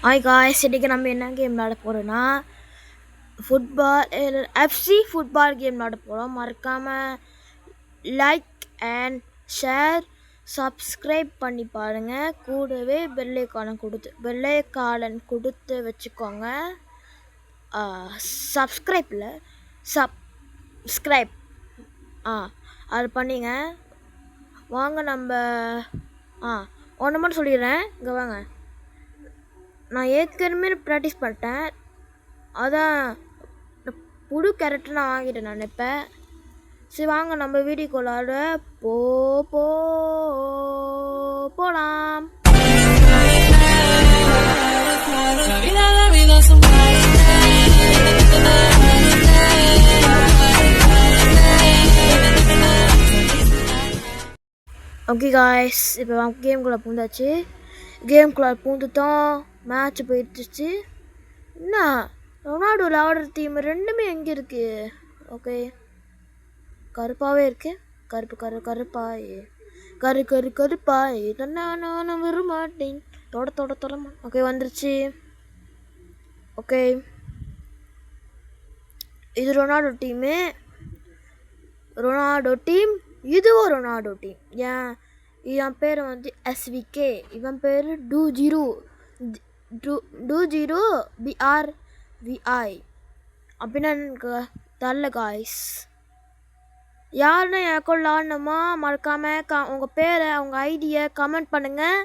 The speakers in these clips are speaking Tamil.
ஹாய் காய்ஸ், இன்றைக்கி நம்ம என்ன கேம் விளாட போகிறோன்னா எஃப்சி ஃபுட்பால் கேம் விளாட போகிறோம். மறக்காமல் லைக் அண்ட் ஷேர் சப்ஸ்கிரைப் பண்ணி பாருங்கள். கூடவே பெல்லைக்காலன் கொடுத்து வச்சுக்கோங்க. சப்ஸ்கிரைப் அது பண்ணிங்க. வாங்க நம்ம ஒன்று மட்டும் சொல்லிடுறேன். இங்கே வாங்க, நான் ஏற்கனவே ப்ராக்டிஸ் பண்ணிட்டேன். அதான் புது கேரக்டர் நான் வாங்கிட்டேன் நான் இப்போ. சரி வாங்க நம்ம வீடியோக்குள்ளார போகலாம். ஓகே காய்ஸ், இப்போ கேம்குள்ளே பூந்தாச்சு. கேம்குள்ளே பூந்துட்டோம். மேட்ச் போயிடுச்சு. என்ன ரொனால்டோ விளாடுற டீம் ரெண்டுமே எங்கே இருக்குது? ஓகே, கருப்பாகவே இருக்கு. கருப்பாய் நான் வர மாட்டேன். தொட. ஓகே, வந்துருச்சு. ஓகே, இது ரொனால்டோ டீம். இதுவும் ரொனால்டோ டீம். என் பேர் வந்து SVK. இவன் பேர் 20 BRVI அப்படின்னா எனக்கு தரல காய்ஸ். யாருன்னா என் அக்கௌண்ட் ஆடணுமா? மறக்காமல் உங்கள் பேரை, உங்கள் ஐடியை கமெண்ட் பண்ணுங்கள்.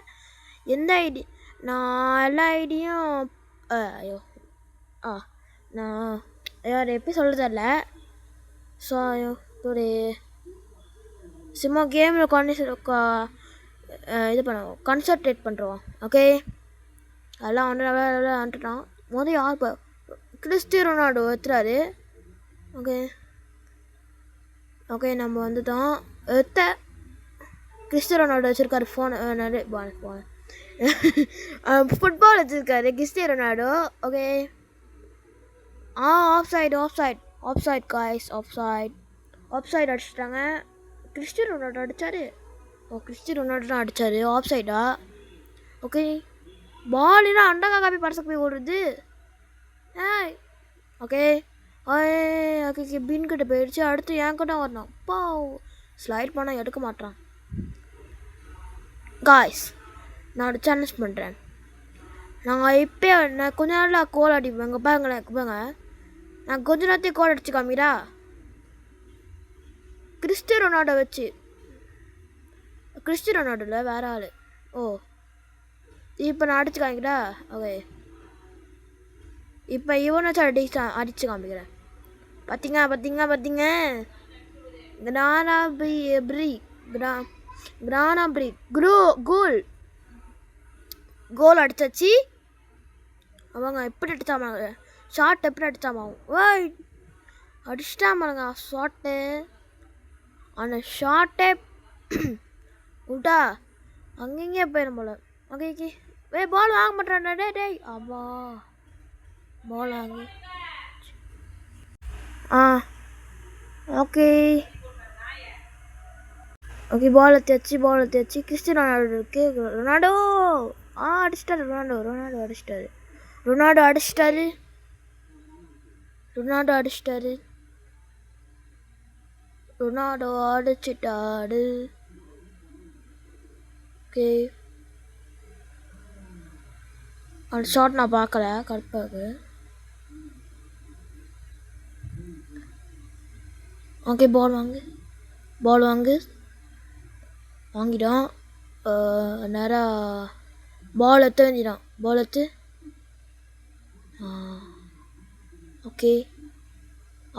எந்த ஐடி? நான் எல்லா ஐடியும் நான் எப்படி சொல்ல தெரில. ஸோ ஒரு சும்மா கேமில் இது பண்ணுவோம், கான்சன்ட்ரேட் பண்ணுறோம். ஓகே, அதெல்லாம் வந்துட்டான். முதல் யார் இப்போ கிறிஸ்டியானோ ரொனால்டோ எடுத்துறாரு. ஓகே நம்ம வந்துட்டோம். கிறிஸ்டியானோ ரொனால்டோ வச்சுருக்காரு ஃபோன் ஃபுட்பால் வச்சுருக்காரு Cristiano Ronaldo. Okay, offside guys. Offside அடிச்சிட்டாங்க. கிறிஸ்டியானோ ரொனால்டோ அடித்தார். கிறிஸ்டியானோ ரொனால்டோ தான் அடித்தார். ஆஃப் சைடா? ஓகே, பாலினா அண்டகா காப்பி படத்துக்கு போய் ஓடுறது. ஓகே பின் கிட்ட போயிடுச்சு. அடுத்து என் கிட்ட வரணும். அப்பா ஸ்லைட் பண்ணால் எடுக்க மாட்டான். காய்ஸ், நான் ஒரு சேலஞ்ச் பண்ணுறேன். நான் கொஞ்ச நாளில் கோல் அடிப்பேன். இங்கே பாருங்க, நான் கொஞ்ச நேரத்தையும் கோல் அடிச்சு காமிடா. கிறிஸ்டியானோ ரொனால்டோ வச்சு. கிறிஸ்டியானோ ரொனால்டோவில் வேற ஆள். இப்போ நான் அடிச்சு காமிக்கிறா. ஓகே, இப்போ இவனை வச்சு அடிச்சு காமிக்கிறேன். பார்த்தீங்க கோல் அடிச்சாச்சு. அவங்க எப்படி அடிச்சாமாங்க? ஷார்ட் எப்படி அடிச்சாமாவும்? அடிச்சிட்டாமாங்க ஷார்ட்டு. அந்த ஷார்ட்டே விட்டா அங்கங்கே போயிடும் போல. ஓகே பால் வாங்க மாட்டேன். டேய் அப்பா, பால் வாங்க. ஓகே பால் தேச்சு கிறிஸ்டியானோ ரொனால்டோ இருக்கு. ரொனால்டோ அடிச்சிட்டாரு. ரொனால்டோ அடிச்சிட்டாரு. ஓகே, அந்த ஷாட் நான் பார்க்கல. கரெக்டாக. ஓகே, பால் வாங்கு. வாங்கிட்டான். நேராக பால் எடுத்து ஓகே,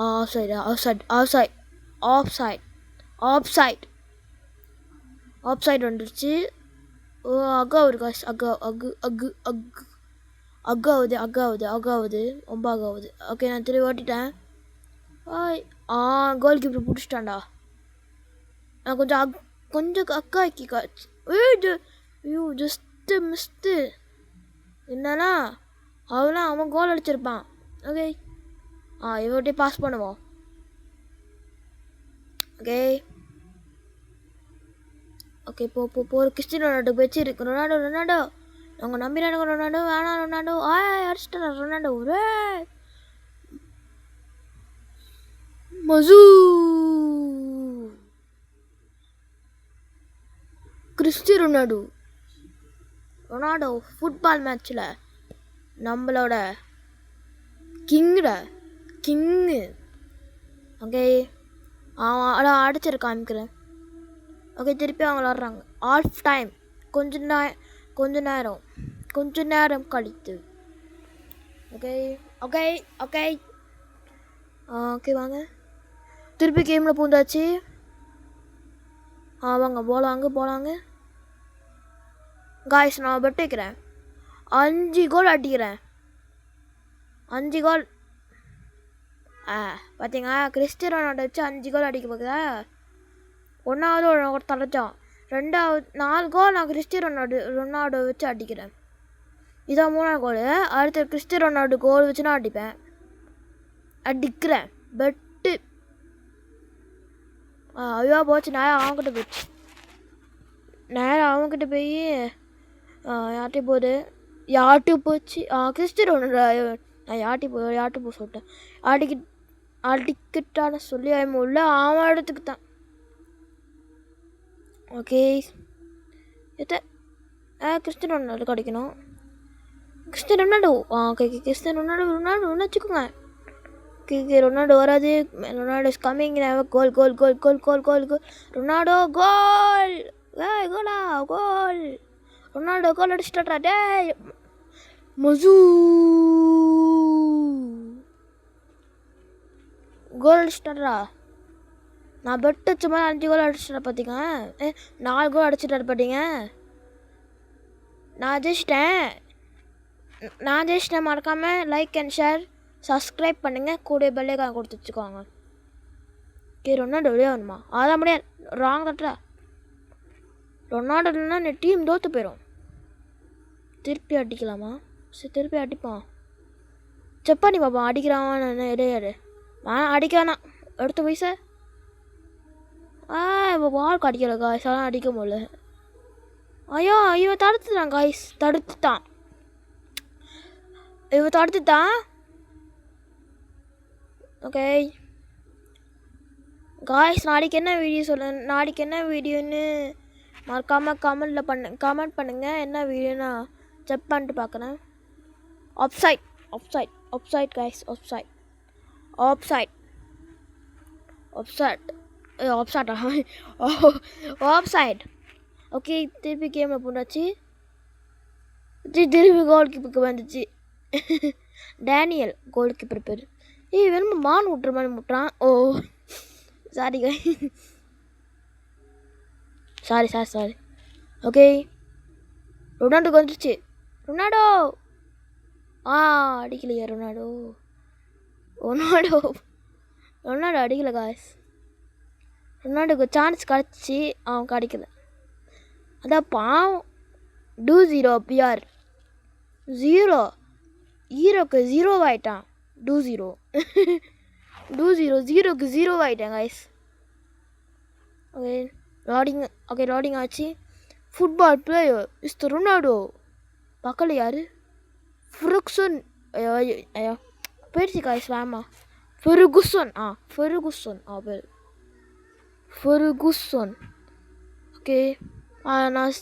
ஆஃப் சைட் வந்துடுச்சு. அக்கா ஒரு காசு அக்காவுது ரொம்ப அக்காவுது. ஓகே, நான் திரும்பி ஓட்டிட்டேன். Goal keeper பிடிச்சிட்டான்டா. நான் கொஞ்சம் அக்காக்கி காய்ச்சி. Just missed. என்னன்னா அவன் கோல் அடிச்சிருப்பான். ஓகே, இவர்கிட்டே பாஸ் பண்ணுவோம். ஓகே போ கிறிஸ்டியானோ ரொனால்டோ வச்சு இருக்கு. ரொனால்டோ அவங்க நம்பினானுங்க ரொனால்டோ, வேணாம் ரொனால்டோ, அடிச்சிட்டாரா ரொனால்டோ, மசூ கிறிஸ்டியானோ ரொனால்டோ ஃபுட்பால் மேட்ச்சில் நம்மளோட கிங்கு ஓகே அதான் அடிச்சிரு காமிக்கிறேன். ஓகே திருப்பி அவங்க விளாட்றாங்க. ஆஃப் டைம் கொஞ்ச நேரம் கழித்து. ஓகே ஓகே ஓகே ஓகே வாங்க திருப்பி கேமில் பூந்தாச்சு. வாங்க போகலாங்க காய்ஸ். நான் பெட் வைக்கிறேன், 5 கோல் அடிக்கிறேன். 5 கோல் பார்த்தீங்களா? கிறிஸ்டியானோ ரொனால்டோ வச்சு 5 கோல் அடிக்க போகுதா? 1வது ஒரு தலைச்சான், 2வது 4 கோல் நான் கிறிஸ்டியானோ ரொனால்டோ வச்சு அடிக்கிறேன். இதான் 3வது கோல். அடுத்து கிறிஸ்டியானோ ரொனால்டோ கோல் வச்சு நான் அடிக்கிறேன் பெட்டு. ஐயோ போச்சு, நேரம் அவங்ககிட்ட போய் யார்கிட்டையும் போச்சு. கிறிஸ்டியானோ ரொனால்டோ நான் யார்கிட்ட போக சொல்லிட்டேன். அடிக்கிட்டான சொல்லி உள்ள அவன் இடத்துக்கு தான். ஓகே கிறிஸ்டியானோ ரொனால்டோ அடிக்கணும். கிறிஸ்டியானோ ரொனால்டோ கிறிஸ்டியானோ ரொனால்டோ வச்சுக்கோங்க. ரொனால்டோ வராது. Ronaldo is coming. Goal Ronaldo goal Ronaldo goal அடிச்சிட்டா. டே மசூ கோல் அடிச்சிட்டாரா? நான் பெட் வச்ச மாதிரி 5 கோல் அடிச்சிட்டா பார்த்தீங்க. 4 கோல் அடிச்சிட்டாரு பார்த்தீங்க. நான் ஜெயிச்சிட்டேன். மறக்காமல் லைக் அண்ட் ஷேர் சப்ஸ்கிரைப் பண்ணுங்கள். கூட பெல்லைக்கான கொடுத்து வச்சுக்கோங்க. ரொனால்டோ வெளியே வரணுமா? அதான் முடியாது. ராங் தட்டா. ரொனால்டோ இல்லைன்னா நீ டீம் தோற்று போயிடும். திருப்பி அடிக்கலாமா? சரி திருப்பி அடிப்பான். செக் பண்ணி பார்ப்போம் அடிக்கிறான் இடையாடு. அடிக்க வேணாம், எடுத்து போய் சார். இப்போ பால் அடிக்கல காய்ஸ், அதெல்லாம் அடிக்க முடியல. ஐயோ இவன் தடுத்துட்டான் காய்ஸ், தடுத்துட்டான். ஓகே காய்ஸ், நாளைக்கு என்ன வீடியோன்னு மறக்காமல் கமெண்ட் பண்ணுங்கள். என்ன வீடியோன்னு செக் பண்ணிட்டு பார்க்குறேன். ஆஃப்சைட் காய்ஸ், ஆஃப்சைட் ஓகே திருப்பி கேமில் போட்டாச்சு. திருப்பி கோல் கீப்பருக்கு வந்துச்சு. டேனியல் கோல் கீப்பர் பேர். வேணுமா மான் விட்டுற மாதிரி முட்டுறான். Sorry sorry. ஓகே ரொனால்டோக்கு வந்துருச்சு. ரொனால்டோ அடிக்கலையா? ரொனால்டோ அடிக்கல காய்ஸ். ரொனால்டோக்கு சான்ஸ் கிடச்சி அவன் கிடைக்கல. அதான் பாவம். 2-0 பிஆர் 0 ஹீரோக்கு 0 ஆகிட்டான். 2-0 0க்கு 0 ஆகிட்டான் காய்ஸ். லாடிங் ஆச்சு. Football player mister Ronaldo. பக்கத்தில் யார்? ஃபெர்குசன். ஐயோ போயிடுச்சு காய்ஸ். வேமா ஃபெர்குசன் ஓகே நான்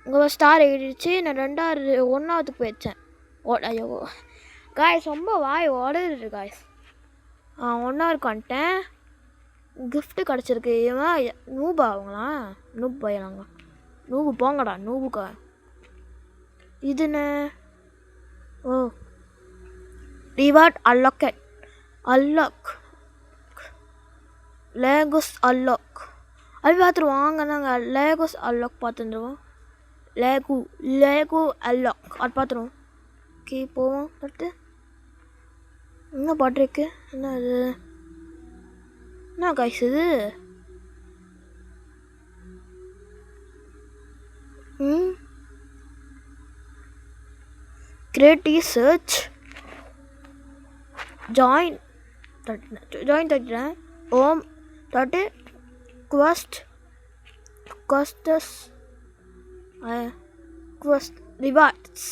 உங்கள் ஸ்டார் ஏறிடுச்சு. நான் 1ஆவதுக்கு போயிடுச்சேன். ஐயோ காய்ஸ் ரொம்ப வாய் ஓடுது காய்ஸ். 1ஆவதுக்கு வந்துட்டேன். கிஃப்ட்டு கிடச்சிருக்கு. நூபா அவங்களாம் நூப் பையனாங்க. நூபு போங்கடா நூபுக்கா. இதுன்னு ரிவார்ட் அன்லாக் லேகோஸ் அன்லாக் அது பார்த்துருவோம். வாங்க நாங்கள் லேகோஸ் அன்லாக் பார்த்துருவோம். லேகோ அன்லாக் அது பார்த்துருவோம். ஓகே போவோம். அடுத்து என்ன பாட்டு இருக்கு? என்ன அது? என்ன காய்ஸ் இது? கிரியேட்டிவ் சர்ச் ஜாயின் தட்டுறேன். ஓம் தட்டு quest rewards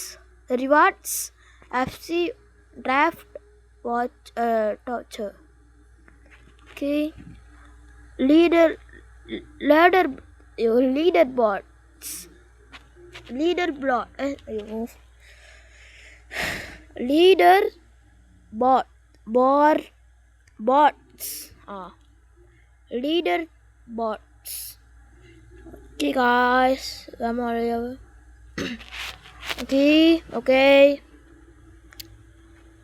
FC draft watch torture. Okay, leader leaderboards leader bar bots leader bots. Okay guys, okay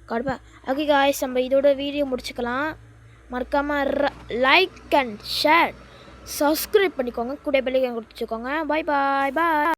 கடுப்பா. ஓகே காய்ஸ், நம்ம இதோட வீடியோ முடிச்சுக்கலாம். மறக்காமல் லைக் அண்ட் ஷேர் சப்ஸ்கிரைப் பண்ணிக்கோங்க, கூட பெல்லைக்கன் கொடுத்துக்கோங்க. பாய் பாய் பாய்.